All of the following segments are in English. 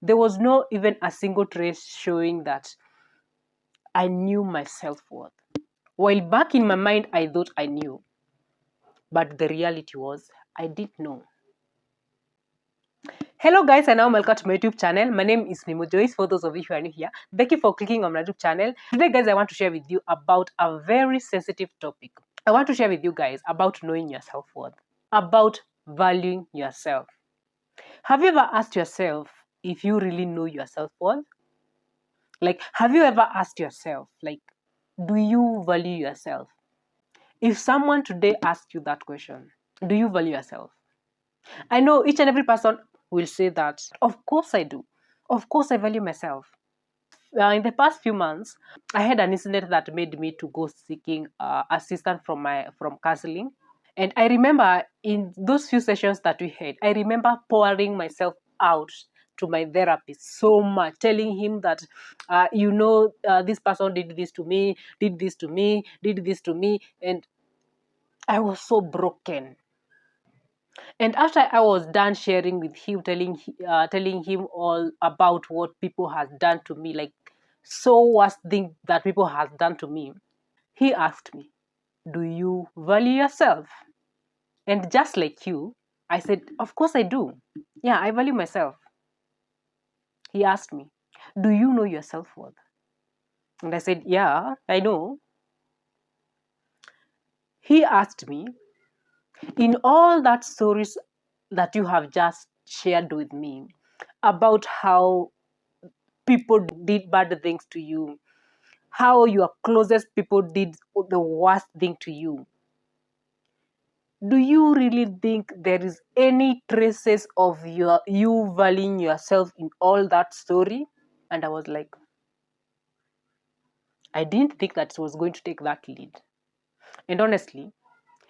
There was no even a single trace showing that I knew my self-worth. While back in my mind, I thought I knew. But the reality was, I didn't know. Hello guys, and now welcome to my YouTube channel. My name is Mimo Joyce. For those of you who are new here, thank you for clicking on my YouTube channel. Today guys, I want to share with you about a very sensitive topic. I want to share with you guys about knowing your self-worth, about valuing yourself. Have you ever asked yourself if you really know your self-worth? Like, have you ever asked yourself, like, do you value yourself? If someone today asks you that question, do you value yourself? I know each and every person will say that, of course I do. Of course I value myself. In the past few months, I had an incident that made me to go seeking assistance from counseling. And I remember in those few sessions that we had, I remember pouring myself out to my therapist so much, telling him that, this person did this to me, did this to me, did this to me. And I was so broken. And after I was done sharing with him, telling him all about what people has done to me, like so worst thing that people has done to me, he asked me, "Do you value yourself?" And just like you, I said, "Of course I do. Yeah, I value myself." He asked me, "Do you know your self-worth?" And I said, "Yeah, I know." He asked me, "In all that stories that you have just shared with me about how people did bad things to you, how your closest people did the worst thing to you, do you really think there is any traces of you valuing yourself in all that story?" And I was like, I didn't think that it was going to take that lead. And honestly,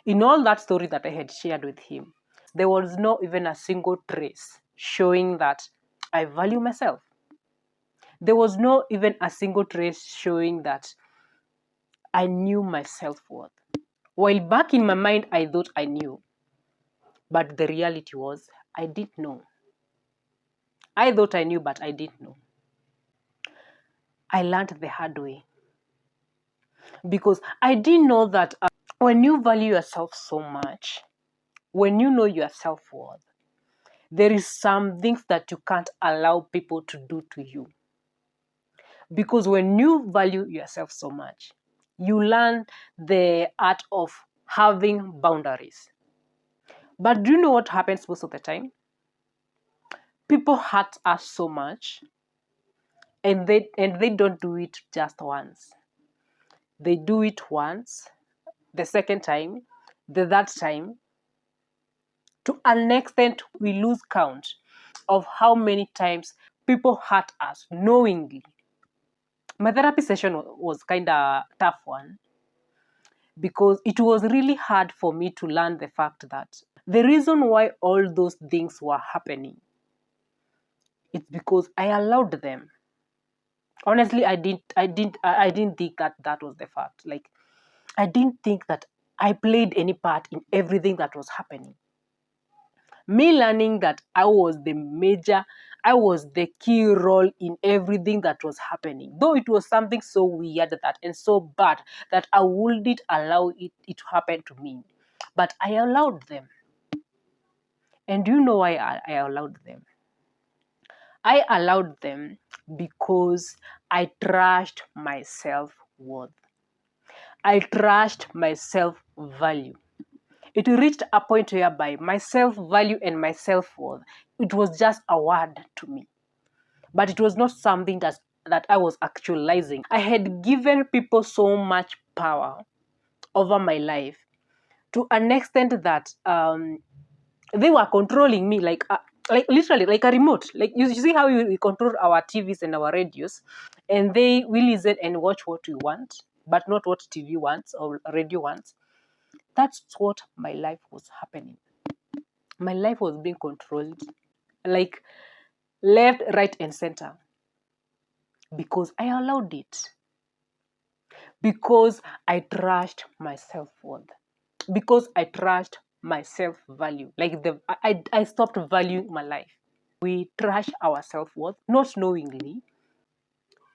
in all that story that I had shared with him, there was not even a single trace showing that I value myself. There was not even a single trace showing that I knew my self-worth. While back in my mind, I thought I knew. But the reality was, I didn't know. I thought I knew, but I didn't know. I learned the hard way. Because I didn't know that when you value yourself so much, when you know your self-worth, there is some things that you can't allow people to do to you. Because when you value yourself so much, you learn the art of having boundaries. But do you know what happens most of the time? People hurt us so much, and they don't do it just once. They do it once, the second time, the third time. To an extent, we lose count of how many times people hurt us knowingly. My therapy session was kind of tough one because it was really hard for me to learn the fact that the reason why all those things were happening, it's because I allowed them. Honestly, I didn't think that that was the fact. Like, I didn't think that I played any part in everything that was happening. Me learning that I was the key role in everything that was happening. Though it was something so weird that and so bad that I wouldn't allow it to happen to me. But I allowed them. And do you know why I allowed them? I allowed them because I trashed my self-worth. I trashed my self-value. It reached a point whereby my self-value and my self-worth, it was just a word to me. But it was not something that I was actualizing. I had given people so much power over my life to an extent that they were controlling me like literally like a remote. Like you see how we control our TVs and our radios, and they will listen and watch what we want, but not what TV wants or radio wants. That's what my life was happening. My life was being controlled, like left, right, and center, because I allowed it. Because I trashed my self-worth. Because I trashed my self-value. Like I stopped valuing my life. we trash our self-worth, not knowingly,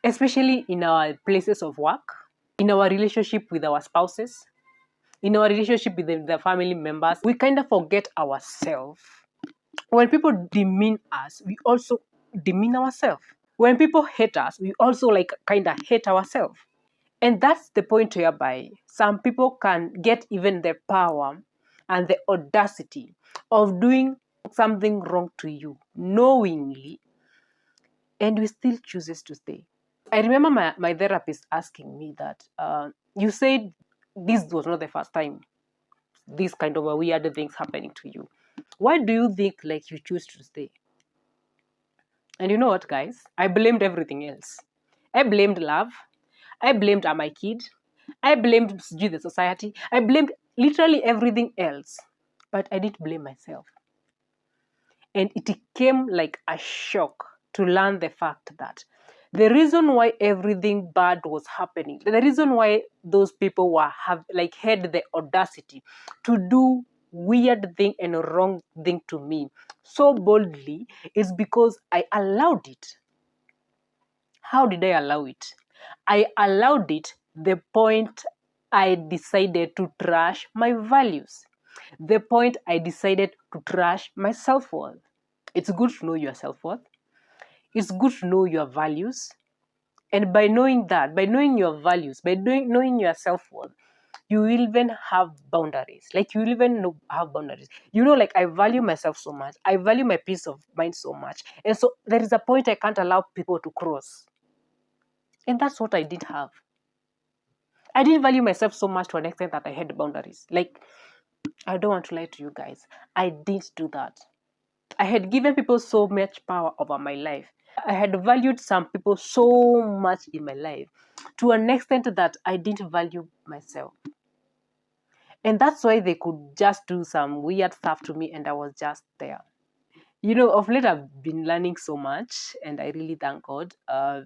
especially in our places of work, in our relationship with our spouses, in our relationship with the family members. We kind of forget ourselves. When people demean us, we also demean ourselves. When people hate us, we also like kind of hate ourselves. And that's the point whereby some people can get even the power and the audacity of doing something wrong to you knowingly, and we still chooses to stay. I remember my therapist asking me that, you said this was not the first time this kind of a weird things happening to you. Why do you think like you choose to stay? And you know what, guys? I blamed everything else. I blamed love. I blamed my kid. I blamed the society. I blamed literally everything else. But I didn't blame myself. And it came like a shock to learn the fact that the reason why everything bad was happening, the reason why those people had the audacity to do weird thing and wrong thing to me so boldly is because I allowed it. How did I allow it? I allowed it the point I decided to trash my values, the point I decided to trash my self-worth. It's good to know your self-worth. It's good to know your values. And by knowing that, by knowing your values, by knowing your self-worth, you will even have boundaries. Like you will even have boundaries. You know, like I value myself so much. I value my peace of mind so much. And so there is a point I can't allow people to cross. And that's what I did have. I didn't value myself so much to an extent that I had boundaries. Like, I don't want to lie to you guys. I did do that. I had given people so much power over my life. I had valued some people so much in my life to an extent that I didn't value myself. And that's why they could just do some weird stuff to me and I was just there. You know, of late I've been learning so much and I really thank God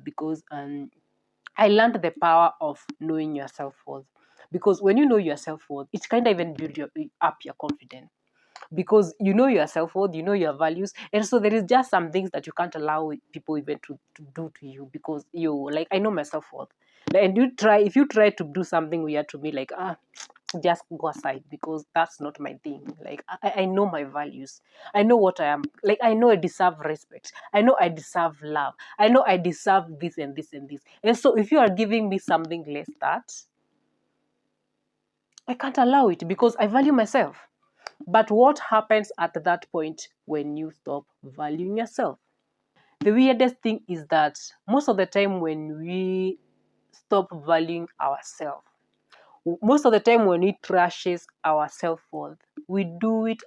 because I learned the power of knowing your self-worth. Because when you know your self-worth, it kind of even builds up your confidence. Because you know your self-worth, you know your values. And so there is just some things that you can't allow people even to do to you because I know my self-worth. And if you try to do something weird to me, just go aside because that's not my thing. Like I know my values. I know what I am. Like I know I deserve respect. I know I deserve love. I know I deserve this and this and this. And so if you are giving me something less that, I can't allow it because I value myself. But what happens at that point when you stop valuing yourself? The weirdest thing is that most of the time when we stop valuing ourselves, most of the time when we trashes our self-worth, we do it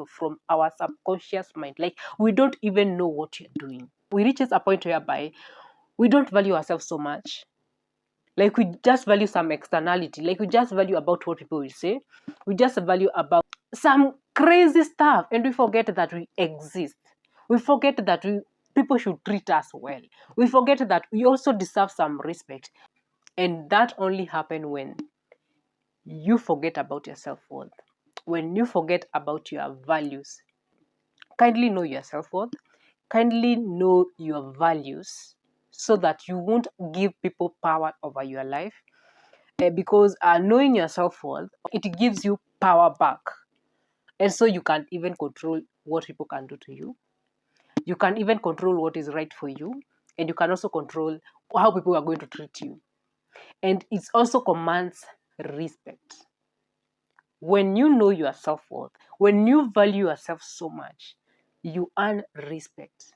from our subconscious mind. Like we don't even know what you're doing. We reach a point whereby we don't value ourselves so much. Like we just value some externality. Like we just value about what people will say. We just value about some crazy stuff. And we forget that we exist. We forget that people should treat us well. We forget that we also deserve some respect. And that only happens when you forget about your self-worth. When you forget about your values. Kindly know your self-worth. Kindly know your values so that you won't give people power over your life. Because knowing your self-worth, it gives you power back. And so you can even control what people can do to you. You can even control what is right for you. And you can also control how people are going to treat you. And it also commands respect. When you know your self-worth, when you value yourself so much, you earn respect.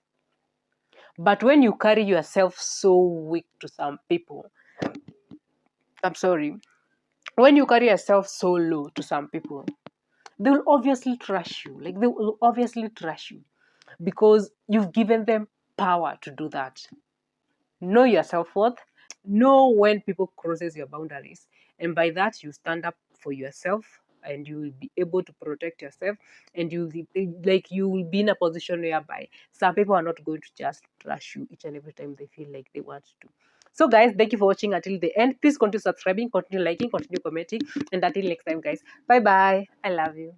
But when you carry yourself so weak to some people, I'm sorry, when you carry yourself so low to some people, they will obviously trash you. Like they will obviously trash you because you've given them power to do that. Know your self-worth. Know when people crosses your boundaries. And by that, you stand up for yourself and you will be able to protect yourself and you will be in a position whereby some people are not going to just trash you each and every time they feel like they want to. So guys, thank you for watching until the end. Please continue subscribing, continue liking, continue commenting, and until next time guys, bye bye. I love you.